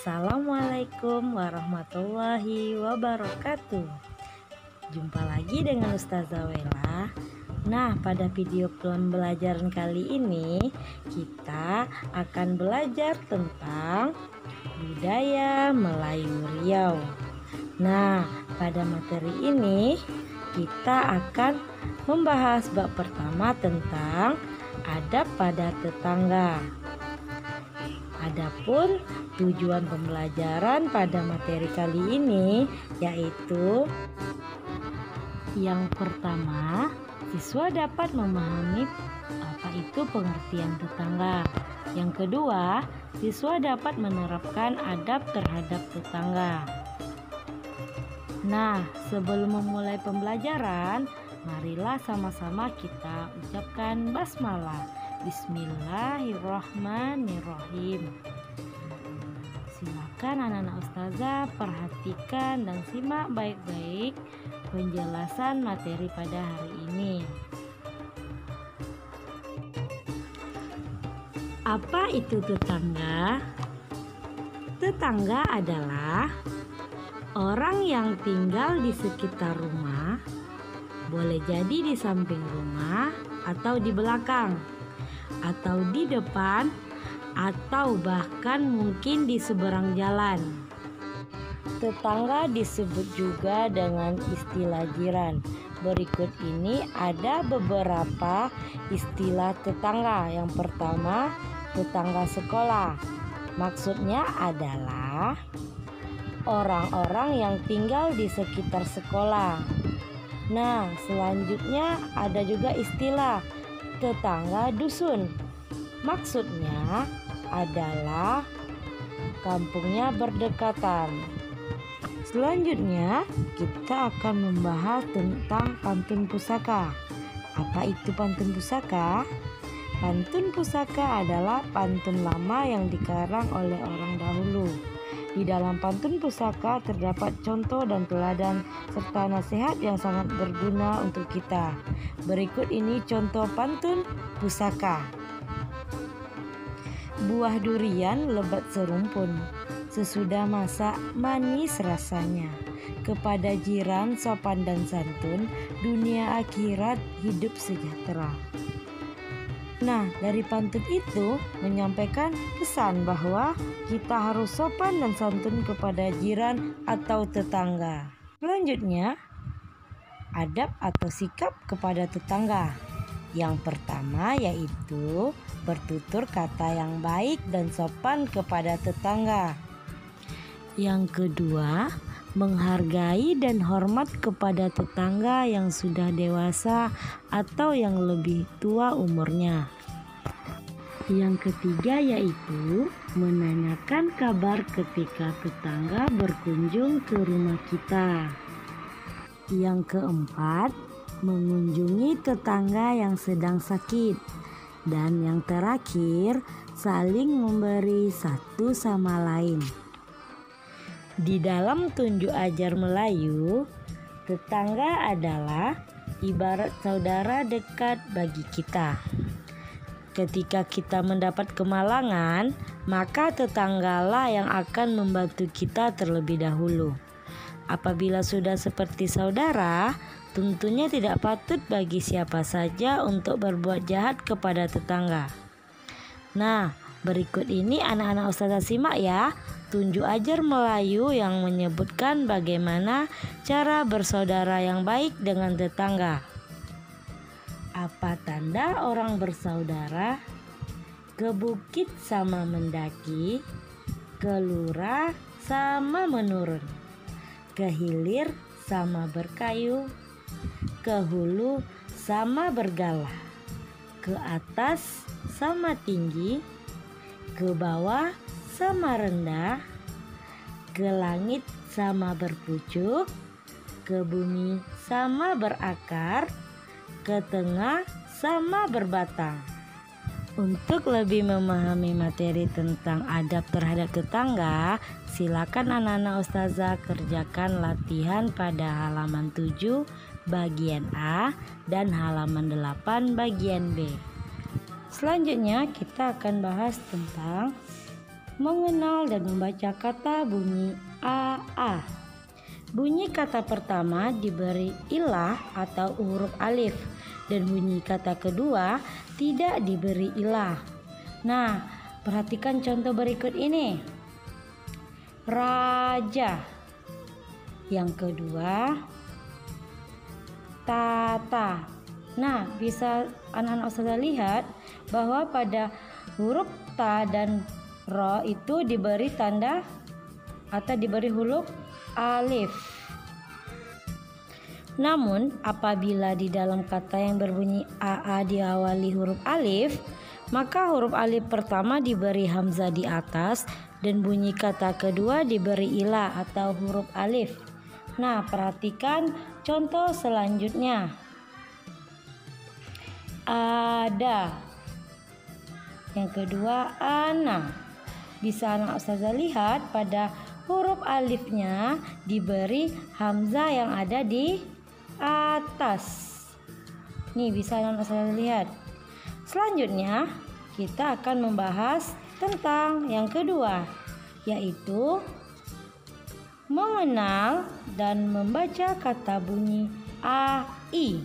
Assalamualaikum warahmatullahi wabarakatuh. Jumpa lagi dengan Ustazah Wela. Nah, pada video pembelajaran kali ini kita akan belajar tentang budaya Melayu Riau. Nah, pada materi ini kita akan membahas bab pertama tentang adab pada tetangga. Adapun tujuan pembelajaran pada materi kali ini yaitu yang pertama, siswa dapat memahami apa itu pengertian tetangga. Yang kedua, siswa dapat menerapkan adab terhadap tetangga. Nah, sebelum memulai pembelajaran, marilah sama-sama kita ucapkan basmalah. Bismillahirrahmanirrahim. Silakan anak-anak ustazah perhatikan dan simak baik-baik penjelasan materi pada hari ini. Apa itu tetangga? Tetangga adalah orang yang tinggal di sekitar rumah, boleh jadi di samping rumah atau di belakang, atau di depan, atau bahkan mungkin di seberang jalan. Tetangga disebut juga dengan istilah jiran. Berikut ini ada beberapa istilah tetangga. Yang pertama, tetangga sekolah. Maksudnya adalah orang-orang yang tinggal di sekitar sekolah. Nah, selanjutnya ada juga istilah tetangga dusun. Maksudnya adalah kampungnya berdekatan. Selanjutnya kita akan membahas tentang pantun pusaka. Apa itu pantun pusaka? Pantun pusaka adalah pantun lama yang dikarang oleh orang dahulu. Di dalam pantun pusaka terdapat contoh dan teladan serta nasihat yang sangat berguna untuk kita. Berikut ini contoh pantun pusaka. Buah durian lebat serumpun, sesudah masak manis rasanya. Kepada jiran sopan dan santun, dunia akhirat hidup sejahtera. Nah, dari pantun itu menyampaikan pesan bahwa kita harus sopan dan santun kepada jiran atau tetangga. Selanjutnya, adab atau sikap kepada tetangga. Yang pertama yaitu bertutur kata yang baik dan sopan kepada tetangga. Yang kedua, menghargai dan hormat kepada tetangga yang sudah dewasa atau yang lebih tua umurnya. Yang ketiga yaitu menanyakan kabar ketika tetangga berkunjung ke rumah kita. Yang keempat, mengunjungi tetangga yang sedang sakit. Dan yang terakhir, saling memberi satu sama lain. Di dalam tunjuk ajar Melayu, tetangga adalah ibarat saudara dekat bagi kita. Ketika kita mendapat kemalangan, maka tetanggalah yang akan membantu kita terlebih dahulu. Apabila sudah seperti saudara, tentunya tidak patut bagi siapa saja untuk berbuat jahat kepada tetangga. Nah, berikut ini anak-anak ustazah simak ya, tunjuk ajar Melayu yang menyebutkan bagaimana cara bersaudara yang baik dengan tetangga. Apa tanda orang bersaudara? Ke bukit sama mendaki, ke lurah sama menurun, ke hilir sama berkayu, ke hulu sama bergalah, ke atas sama tinggi, ke bawah sama rendah, ke langit sama berpucuk, ke bumi sama berakar, ke tengah sama berbatang. Untuk lebih memahami materi tentang adab terhadap tetangga, silakan anak-anak ustazah kerjakan latihan pada halaman 7 bagian A dan halaman 8 bagian B. Selanjutnya kita akan bahas tentang mengenal dan membaca kata bunyi AA. Bunyi kata pertama diberi ilah atau huruf alif dan bunyi kata kedua tidak diberi ilah. Nah, perhatikan contoh berikut ini. Raja. Yang kedua, tata. Nah, bisa anak-anak Ustazah lihat bahwa pada huruf ta dan ro itu diberi tanda atau diberi huruf alif. Namun apabila di dalam kata yang berbunyi AA diawali huruf alif, maka huruf alif pertama diberi hamzah di atas dan bunyi kata kedua diberi ilah atau huruf alif. Nah, perhatikan contoh selanjutnya. Ada. Yang kedua, ana. Bisa anak Ustazah lihat pada huruf alifnya diberi hamzah yang ada di atas. Nih, bisa anak Ustazah lihat. Selanjutnya kita akan membahas tentang yang kedua, yaitu mengenal dan membaca kata bunyi AI.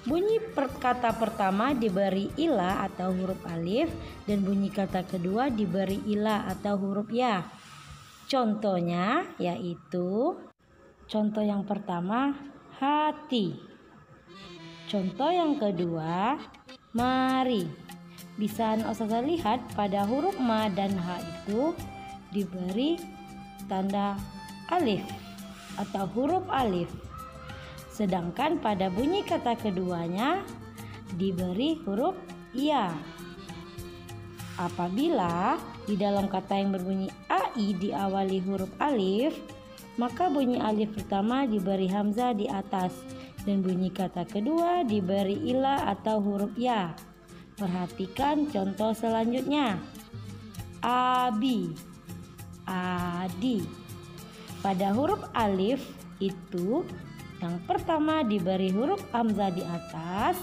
Bunyi kata pertama diberi ilah atau huruf alif dan bunyi kata kedua diberi ilah atau huruf ya. Contohnya yaitu contoh yang pertama hati. Contoh yang kedua mari. Bisa Ustazah lihat pada huruf ma dan ha itu diberi tanda alif atau huruf alif. Sedangkan pada bunyi kata keduanya diberi huruf ya. Apabila di dalam kata yang berbunyi AI diawali huruf alif, maka bunyi alif pertama diberi hamzah di atas dan bunyi kata kedua diberi ilah atau huruf ya. Perhatikan contoh selanjutnya. Abi, adi. Pada huruf alif itu yang pertama diberi huruf hamzah di atas,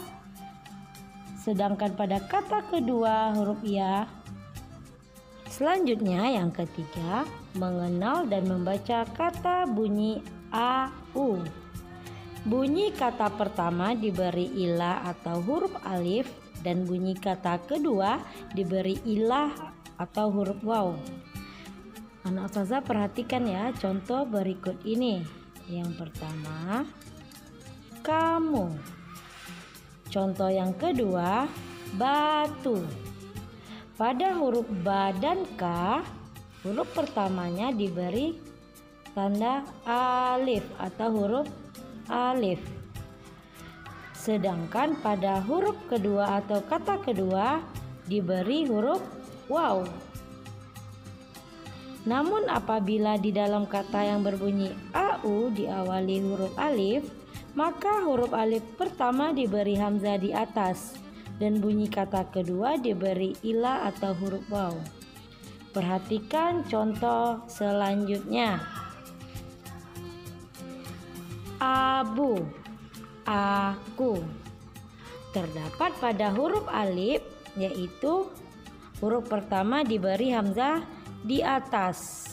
sedangkan pada kata kedua huruf ya. Selanjutnya yang ketiga, mengenal dan membaca kata bunyi AU. Bunyi kata pertama diberi ilah atau huruf alif dan bunyi kata kedua diberi ilah atau huruf waw. Anak Ustazah perhatikan ya contoh berikut ini. Yang pertama, kamu. Contoh yang kedua, batu. Pada huruf ba dan ka, huruf pertamanya diberi tanda alif atau huruf alif. Sedangkan pada huruf kedua atau kata kedua diberi huruf waw. Namun apabila di dalam kata yang berbunyi AU diawali huruf alif, maka huruf alif pertama diberi hamzah di atas dan bunyi kata kedua diberi ilah atau huruf waw. Perhatikan contoh selanjutnya. Abu, aku. Terdapat pada huruf alif, yaitu huruf pertama diberi hamzah di atas,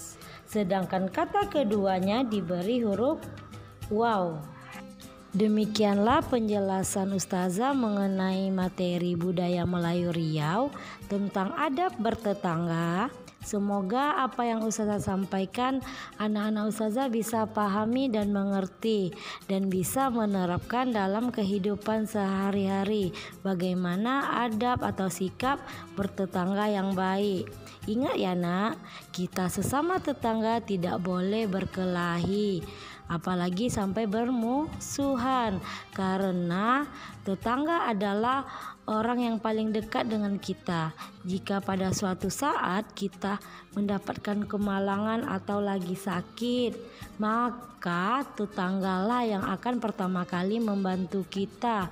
sedangkan kata keduanya diberi huruf waw. Demikianlah penjelasan Ustazah mengenai materi budaya Melayu Riau tentang adab bertetangga. Semoga apa yang Ustazah sampaikan anak-anak Ustazah bisa pahami dan mengerti dan bisa menerapkan dalam kehidupan sehari-hari bagaimana adab atau sikap bertetangga yang baik. Ingat ya nak, kita sesama tetangga tidak boleh berkelahi, apalagi sampai bermusuhan, karena tetangga adalah orang yang paling dekat dengan kita. Jika pada suatu saat kita mendapatkan kemalangan atau lagi sakit, maka tetanggalah yang akan pertama kali membantu kita.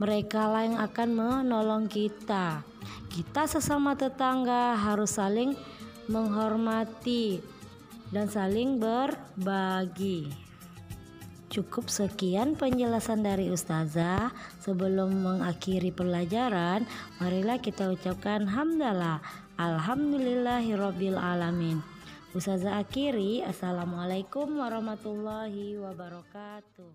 Mereka lah yang akan menolong kita. Kita sesama tetangga harus saling menghormati dan saling berbagi. Cukup sekian penjelasan dari Ustazah. Sebelum mengakhiri pelajaran, marilah kita ucapkan hamdalah. Alhamdulillahirabbil alamin. Ustazah akhiri, assalamualaikum warahmatullahi wabarakatuh.